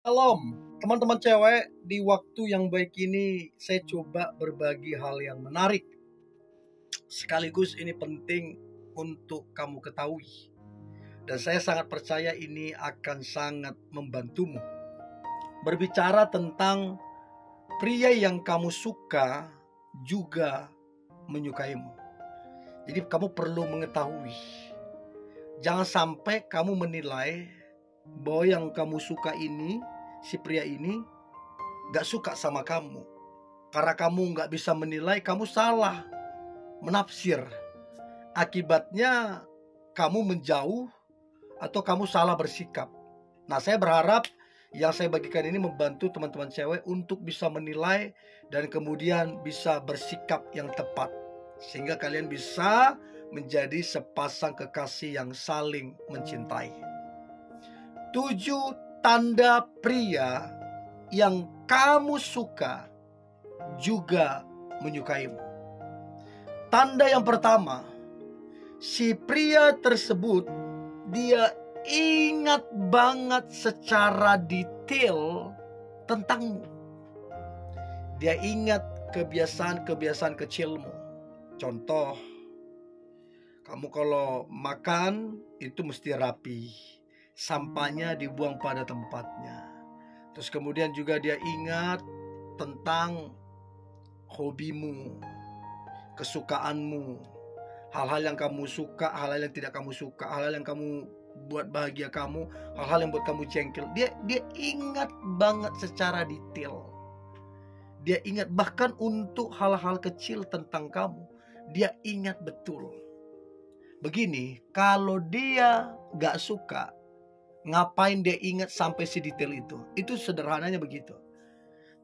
Shalom, teman-teman cewek. Di waktu yang baik ini saya coba berbagi hal yang menarik. Sekaligus ini penting untuk kamu ketahui. Dan saya sangat percaya ini akan sangat membantumu. Berbicara tentang pria yang kamu suka juga menyukaimu. Jadi kamu perlu mengetahui. Jangan sampai kamu menilai bahwa yang kamu suka ini, si pria ini gak suka sama kamu. Karena kamu gak bisa menilai, kamu salah menafsir. Akibatnya kamu menjauh atau kamu salah bersikap. Nah, saya berharap yang saya bagikan ini membantu teman-teman cewek untuk bisa menilai dan kemudian bisa bersikap yang tepat. Sehingga kalian bisa menjadi sepasang kekasih yang saling mencintai. 7 tanda pria yang kamu suka juga menyukaimu. Tanda yang pertama, si pria tersebut dia ingat banget secara detail tentangmu. Dia ingat kebiasaan-kebiasaan kecilmu. Contoh, kamu kalau makan itu mesti rapi, sampahnya dibuang pada tempatnya. Terus kemudian juga dia ingat tentang hobimu, kesukaanmu, hal-hal yang kamu suka, hal-hal yang tidak kamu suka, hal-hal yang kamu buat bahagia kamu, hal-hal yang buat kamu jengkel. Dia ingat banget secara detail. Dia ingat bahkan untuk hal-hal kecil tentang kamu. Dia ingat betul. Begini, kalau dia gak suka, ngapain dia ingat sampai sedetail itu? Itu sederhananya begitu.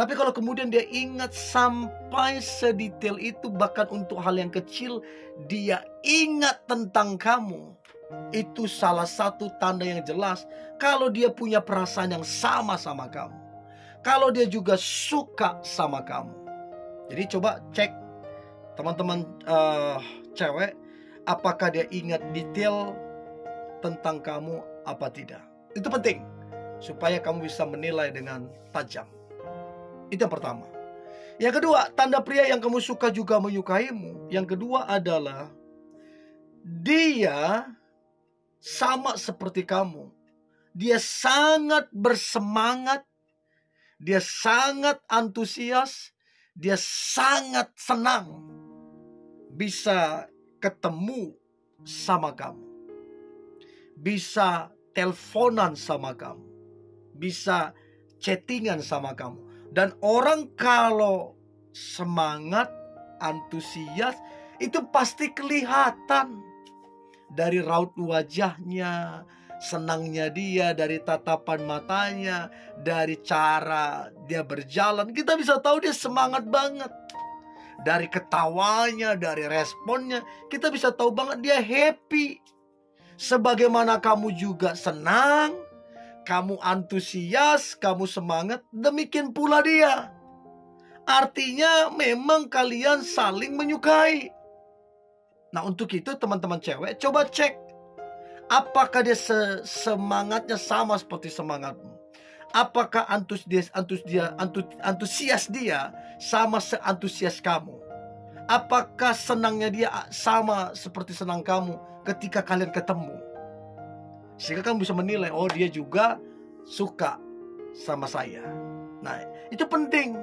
Tapi kalau kemudian dia ingat sampai sedetail itu, bahkan untuk hal yang kecil, dia ingat tentang kamu. Itu salah satu tanda yang jelas kalau dia punya perasaan yang sama sama kamu. Kalau dia juga suka sama kamu. Jadi coba cek teman-teman cewek, apakah dia ingat detail tentang kamu apa tidak. Itu penting supaya kamu bisa menilai dengan tajam. Itu yang pertama. Yang kedua, tanda pria yang kamu suka juga menyukaimu. Yang kedua adalah dia sama seperti kamu. Dia sangat bersemangat, dia sangat antusias, dia sangat senang bisa ketemu sama kamu, bisa teleponan sama kamu, bisa chattingan sama kamu. Dan orang kalau semangat, antusias, itu pasti kelihatan dari raut wajahnya, senangnya dia, dari tatapan matanya, dari cara dia berjalan. Kita bisa tahu dia semangat banget. Dari ketawanya, dari responnya, kita bisa tahu banget dia happy. Sebagaimana kamu juga senang, kamu antusias, kamu semangat, demikian pula dia. Artinya memang kalian saling menyukai. Nah, untuk itu teman-teman cewek, coba cek apakah dia semangatnya sama seperti semangatmu. Apakah antusias dia sama seantusias kamu. Apakah senangnya dia sama seperti senang kamu ketika kalian ketemu. Sehingga kamu bisa menilai, oh dia juga suka sama saya. Nah, itu penting.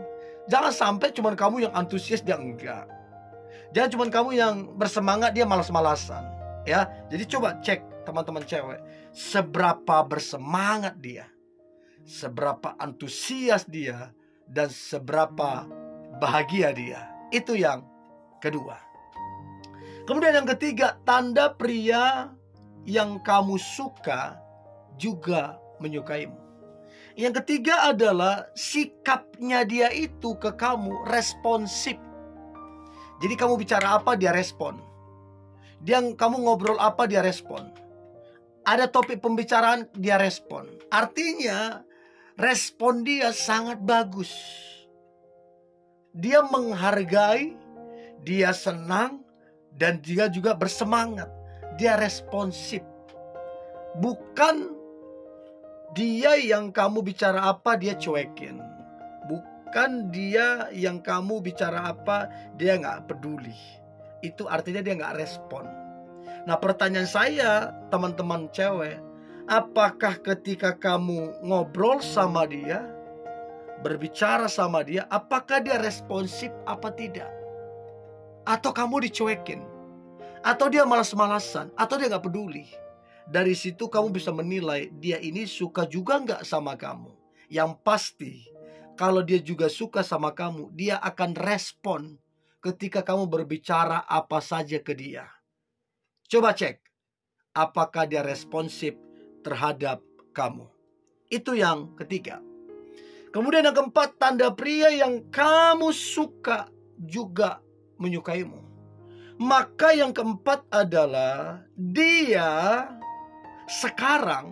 Jangan sampai cuma kamu yang antusias, dia enggak. Jangan cuma kamu yang bersemangat, dia malas-malasan. Ya, jadi coba cek teman-teman cewek, seberapa bersemangat dia, seberapa antusias dia, dan seberapa bahagia dia. Itu yang kedua. Kemudian yang ketiga, tanda pria yang kamu suka juga menyukaimu. Yang ketiga adalah sikapnya dia itu ke kamu responsif. Jadi kamu bicara apa, dia respon. Kamu ngobrol apa, dia respon. Ada topik pembicaraan, dia respon. Artinya respon dia sangat bagus. Dia menghargai, dia senang, dan dia juga bersemangat. dia responsif. Bukan dia yang kamu bicara apa dia cuekin. Bukan dia yang kamu bicara apa dia nggak peduli. Itu artinya dia nggak respon. Nah, pertanyaan saya, teman-teman cewek, apakah ketika kamu ngobrol sama dia, berbicara sama dia, apakah dia responsif apa tidak? Atau kamu dicuekin? Atau dia malas-malasan? Atau dia nggak peduli? Dari situ kamu bisa menilai dia ini suka juga nggak sama kamu. Yang pasti, kalau dia juga suka sama kamu, dia akan respon ketika kamu berbicara apa saja ke dia. Coba cek, apakah dia responsif terhadap kamu. Itu yang ketiga. Kemudian yang keempat, tanda pria yang kamu suka juga menyukaimu. Maka yang keempat adalah dia sekarang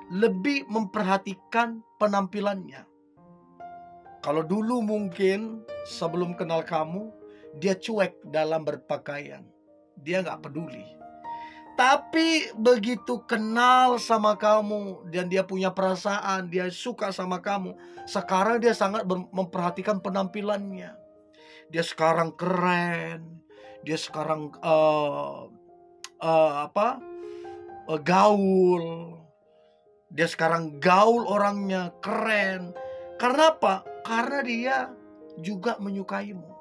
lebih memperhatikan penampilannya. Kalau dulu mungkin sebelum kenal kamu, dia cuek dalam berpakaian. Dia nggak peduli. Tapi begitu kenal sama kamu dan dia punya perasaan, dia suka sama kamu, sekarang dia sangat memperhatikan penampilannya. Dia sekarang keren, dia sekarang gaul, dia sekarang gaul orangnya, keren. Karena apa? Karena dia juga menyukaimu.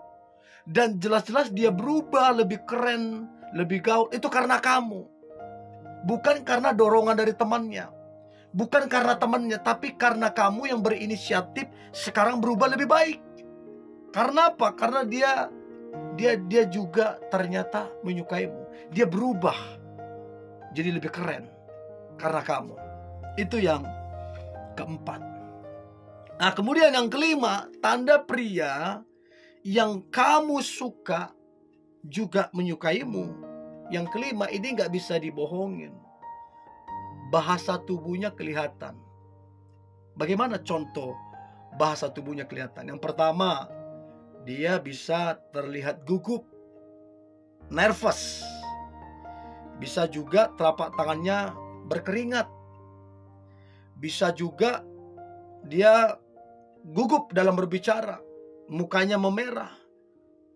Dan jelas-jelas dia berubah lebih keren, lebih gaul. Itu karena kamu. Bukan karena dorongan dari temannya. Bukan karena temannya, tapi karena kamu yang berinisiatif sekarang berubah lebih baik. Karena apa? Karena dia juga ternyata menyukaimu. Dia berubah jadi lebih keren karena kamu. Itu yang keempat. Nah, kemudian yang kelima, tanda pria yang kamu suka juga menyukaimu. Yang kelima ini gak bisa dibohongin. Bahasa tubuhnya kelihatan. Bagaimana contoh bahasa tubuhnya kelihatan? Yang pertama, dia bisa terlihat gugup, nervous. Bisa juga telapak tangannya berkeringat. Bisa juga dia gugup dalam berbicara. Mukanya memerah.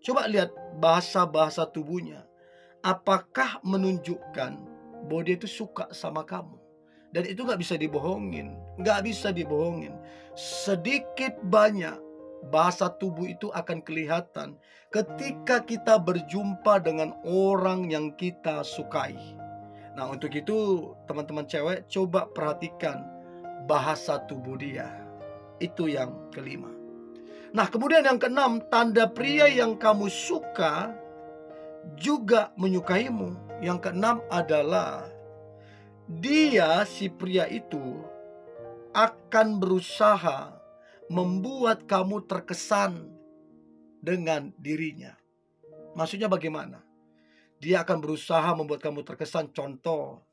Coba lihat bahasa-bahasa tubuhnya. Apakah menunjukkan bahwa dia itu suka sama kamu? Dan itu gak bisa dibohongin. Gak bisa dibohongin. Sedikit banyak bahasa tubuh itu akan kelihatan ketika kita berjumpa dengan orang yang kita sukai. Nah, untuk itu teman-teman cewek, coba perhatikan bahasa tubuh dia. Itu yang kelima. Nah, kemudian yang keenam, tanda pria yang kamu suka juga menyukaimu. Yang keenam adalah dia, si pria itu, akan berusaha membuat kamu terkesan dengan dirinya. Maksudnya bagaimana? Dia akan berusaha membuat kamu terkesan. Contoh,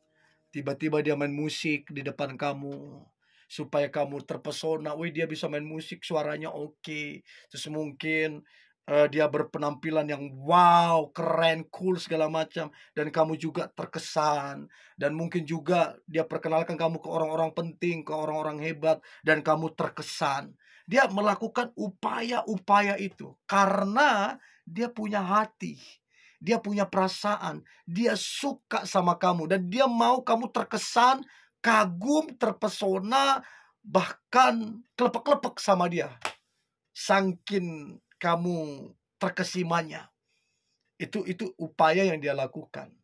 tiba-tiba dia main musik di depan kamu supaya kamu terpesona. Wih, dia bisa main musik, suaranya oke. Terus mungkin dia berpenampilan yang wow, keren, cool, segala macam. Dan kamu juga terkesan. Dan mungkin juga dia perkenalkan kamu ke orang-orang penting, ke orang-orang hebat. Dan kamu terkesan. Dia melakukan upaya-upaya itu karena dia punya hati. Dia punya perasaan. Dia suka sama kamu. Dan dia mau kamu terkesan, kagum, terpesona, bahkan kelepek-kelepek sama dia. Saking kamu terkesimanya. Itu upaya yang dia lakukan.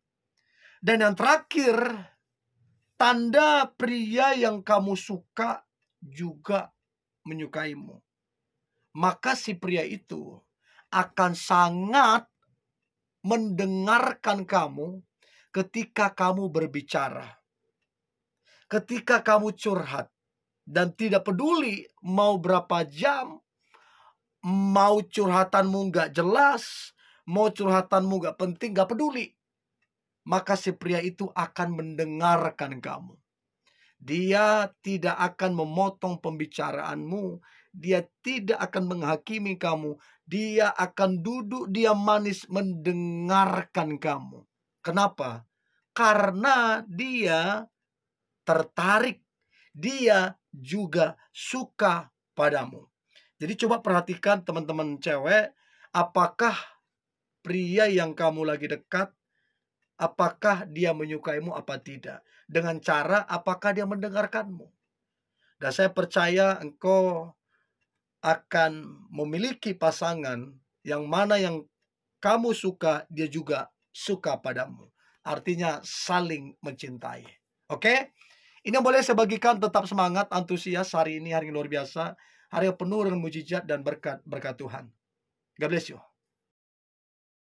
Dan yang terakhir, tanda pria yang kamu suka juga menyukaimu. Maka si pria itu akan sangat mendengarkan kamu ketika kamu berbicara. Ketika kamu curhat. Dan tidak peduli mau berapa jam, mau curhatanmu gak jelas, mau curhatanmu gak penting, gak peduli. Maka si pria itu akan mendengarkan kamu. Dia tidak akan memotong pembicaraanmu. Dia tidak akan menghakimi kamu. Dia akan duduk, dia manis mendengarkan kamu. Kenapa? karena dia tertarik, dia juga suka padamu. Jadi coba perhatikan teman-teman cewek, apakah pria yang kamu lagi dekat, apakah dia menyukaimu apa tidak? Dengan cara apakah dia mendengarkanmu? Dan saya percaya engkau akan memiliki pasangan yang mana yang kamu suka, dia juga suka padamu. Artinya saling mencintai. Oke? Ini yang boleh saya bagikan, tetap semangat, antusias hari ini, hari yang luar biasa. Hari yang penuh dengan mujizat dan berkat Tuhan. God bless you.